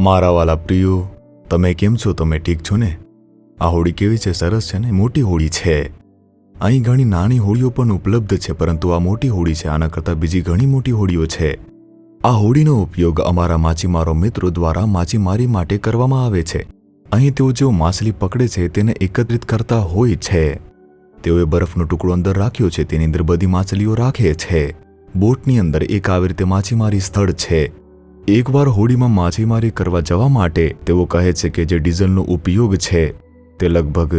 મારા વાલા પ્રિયો, તમે કેમ છો? તમે ઠીક છો ને? આ હોળી કેવી છે? સરસ છે ને? મોટી હોળી છે. અહીં ઘણી નાની હોળીઓ પણ ઉપલબ્ધ છે, પરંતુ આ મોટી હોળી છે. આના કરતાં બીજી ઘણી મોટી હોળીઓ છે. આ હોળીનો ઉપયોગ અમારા માછીમારો મિત્રો દ્વારા માછીમારી માટે કરવામાં આવે છે. અહીં તેઓ જેઓ માછલી પકડે છે તેને એકત્રિત કરતા હોય છે. તેઓએ બરફનો ટુકડો અંદર રાખ્યો છે, તેની અંદર બધી માછલીઓ રાખે છે. બોટની અંદર એક આવી રીતે માછીમારી સ્થળ છે. એકવાર હોળીમાં માછીમારી કરવા જવા માટે તેઓ કહે છે કે જે ડીઝલનો ઉપયોગ છે તે લગભગ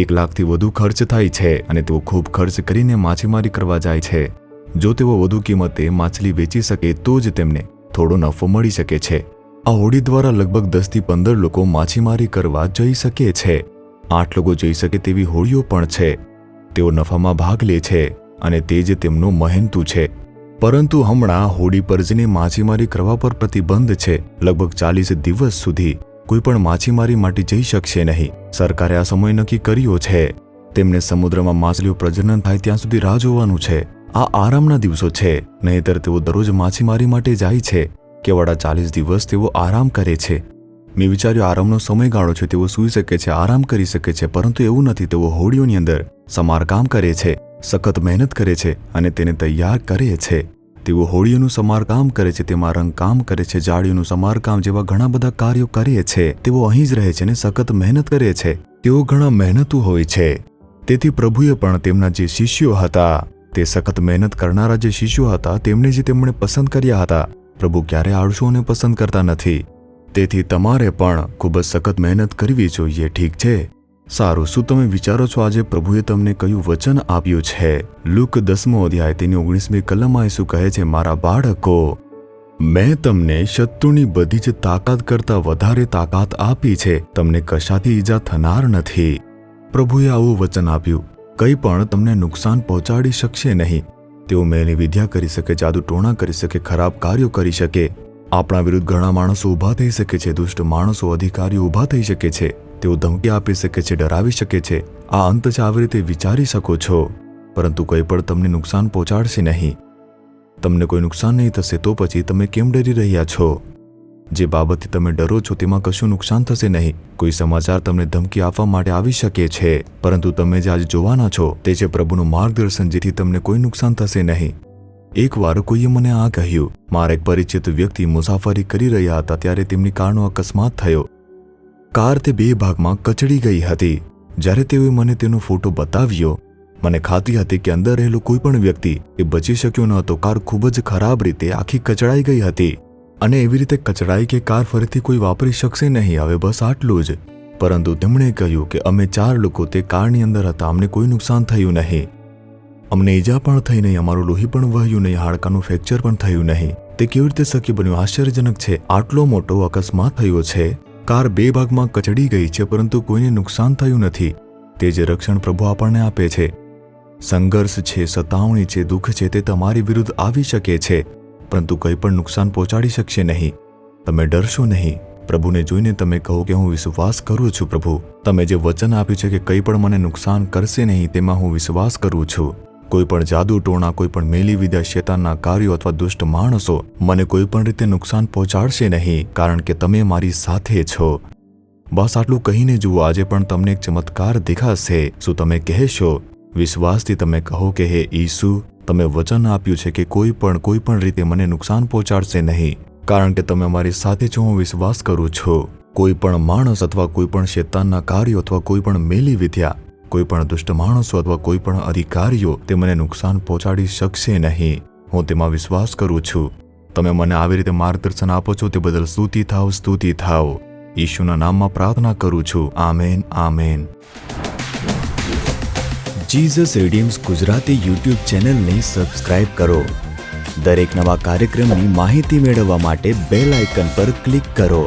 1 લાખથી વધુ ખર્ચ થાય છે અને તેઓ ખૂબ ખર્ચ કરીને માછીમારી કરવા જાય છે. જો તેઓ વધુ કિંમતે માછલી વેચી શકે તો જ તેમને થોડો નફો મળી શકે છે. આ હોડી દ્વારા લગભગ 10થી 15 લોકો માછીમારી કરવા જઈ શકે છે. 8 લોકો જઈ શકે તેવી હોડીઓ પણ છે. તેઓ નફામાં ભાગ લે છે અને તે જ તેમનું મહેનતુ છે. પરંતુ હમણાં હોડી પર જઈને માછીમારી કરવા પર પ્રતિબંધ છે. લગભગ 40 દિવસ સુધી કોઈ પણ માછીમારી માટે જઈ શકશે નહીં. સરકારે આ સમય નક્કી કર્યો છે. તેમને સમુદ્રમાં માછલીઓ પ્રજનન થાય ત્યાં સુધી રાહ જોવાનું છે. આ આરામના દિવસો છે, નહીંતર તેઓ દરરોજ માછીમારી માટે જાય છે. કેવળ 40 દિવસ તેઓ આરામ કરે છે. મેં વિચાર્યું આરામનો સમયગાળો છે, તેઓ સૂઈ શકે છે, આરામ કરી શકે છે, પરંતુ એવું નથી. તેઓ હોડીઓની અંદર સમારકામ કરે છે, સખત મહેનત કરે છે અને તેને તૈયાર કરે છે. તેઓ હોડીઓનું સમારકામ કરે છે, તેમાં રંગકામ કરે છે, જાળીઓનું સમારકામ જેવા ઘણા બધા કાર્યો કરે છે. તેઓ અહીં જ રહે છે અને સખત મહેનત કરે છે. તેઓ ઘણા મહેનતુ હોય છે. તેથી પ્રભુએ પણ તેમના જે શિષ્યો હતા, તે સખત મહેનત કરનારા જે શિષ્યો હતા, તેમને જે તેમણે પસંદ કર્યા હતા. પ્રભુ ક્યારે આળસુઓને પસંદ કરતા નથી. તેથી તમારે પણ ખૂબ જ સખત મહેનત કરવી જોઈએ. ઠીક છે? સારું. શું તમે વિચારો છો આજે પ્રભુએ તમને કયું વચન આપ્યું છે? લુક 10મો અધ્યાય તેની 19મી કલમમાં ઈસુ કહે છે, મારા બાળકો, મેં તમને શત્રુની બધી જ તાકાત કરતાં વધારે તાકાત આપી છે. તમને કશાથી ઈજા થનાર નથી. પ્રભુએ આવું વચન આપ્યું, કંઈ પણ તમને નુકસાન પહોંચાડી શકશે નહીં. તેઓ મેલી વિદ્યા કરી શકે, જાદુ ટોણા કરી શકે, ખરાબ કાર્યો કરી શકે. આપણા વિરુદ્ધ ઘણા માણસો ઊભા થઈ શકે છે. દુષ્ટ માણસો, અધિકારીઓ ઊભા થઈ શકે છે. તેઓ ધમકી આપી શકે છે, ડરાવી શકે છે. આ અંત છે, આવી રીતે વિચારી શકો છો. પરંતુ કંઈ પણ તમને નુકસાન પહોંચાડશે નહીં. તમને કોઈ નુકસાન નહીં થશે. તો પછી તમે કેમ ડરી રહ્યા છો? જે બાબતથી તમે ડરો છો તેમાં કશું નુકસાન થશે નહીં. કોઈ સમાચાર તમને ધમકી આપવા માટે આવી શકે છે, પરંતુ તમે જે આજે જોવાના છો તે છે પ્રભુનું માર્ગદર્શન, જેથી તમને કોઈ નુકસાન થશે નહીં. એકવાર કોઈએ મને આ કહ્યું. મારા એક પરિચિત વ્યક્તિ મુસાફરી કરી રહ્યા હતા ત્યારે તેમની કારનો અકસ્માત થયો. કાર તે 2 ભાગમાં કચડી ગઈ હતી. જ્યારે તેઓએ મને તેનો ફોટો બતાવ્યો, મને ખાતરી હતી કે અંદર રહેલો કોઈ પણ વ્યક્તિ એ બચી શક્યો ન હતો. કાર ખૂબ જ ખરાબ રીતે આખી કચડાઈ ગઈ હતી અને એવી રીતે કચડાઈ કે કાર ફરીથી કોઈ વાપરી શકશે નહીં. હવે બસ આટલું જ. પરંતુ તેમણે કહ્યું કે અમે 4 લોકો તે કારની અંદર હતા. અમને કોઈ નુકસાન થયું નહીં. અમને ઈજા પણ થઈ નહીં. અમારું લોહી પણ વહ્યું નહીં. હાડકાનું ફ્રેક્ચર પણ થયું નહીં. તે કેવી રીતે શક્ય બન્યું? આશ્ચર્યજનક છે. આટલો મોટો અકસ્માત થયો છે. કાર 2 ભાગમાં કચડી ગઈ છે, પરંતુ કોઈને નુકસાન થયું નથી. તે જે રક્ષણ પ્રભુ આપણને આપે છે. સંઘર્ષ છે, સતાવણી છે, દુઃખ છે, તે તમારી વિરુદ્ધ આવી શકે છે, પરંતુ કંઈ પણ નુકસાન પહોંચાડી શકશે નહીં. તમે ડરશો નહીં. પ્રભુને જોઈને તમે કહો કે હું વિશ્વાસ કરું છું પ્રભુ. તમે જે વચન આપ્યું છે કે કંઈ પણ મને નુકસાન કરશે નહીં, તેમાં હું વિશ્વાસ કરું છું. કોઈ પણ જાદુ ટોણા, કોઈ પણ મેલી વિદ્યા, શેતાનના કાર્યો અથવા દુષ્ટ માણસો મને કોઈ પણ રીતે નુકસાન પહોંચાડશે નહીં, કારણ કે તમે મારી સાથે છો. બસ આટલું કહીને જુઓ. આજે પણ તમને એક ચમત્કાર દેખાશે. શું તમે કહેશો? વિશ્વાસથી તમે કહો કે હે ઈસુ, તમે વચન આપ્યું છે કે કોઈ પણ રીતે મને નુકસાન પહોંચાડશે નહીં, કારણ કે તમે મારી સાથે છો. હું વિશ્વાસ કરું છું. કોઈ પણ માણસ અથવા કોઈ પણ શેતાનના કાર્યો અથવા કોઈ પણ મેલી વિદ્યા, કોઈ પણ દુષ્ટ માણસો અથવા કોઈ પણ અધિકારીઓ તે મને નુકસાન પહોંચાડી શકશે નહીં. હું તેમાં વિશ્વાસ કરું છું. તમે મને આવી રીતે માર્ગદર્શન આપો છો તે બદલ સ્તુતિ થાવ, સ્તુતિ થાવ. ઈશુના નામમાં પ્રાર્થના કરું છું. Amen, amen. Jesus redeems Gujarati YouTube ચેનલને સબસ્ક્રાઇબ કરો. દરેક નવા કાર્યક્રમની માહિતી મેળવવા માટે બેલ આઇકન પર ક્લિક કરો.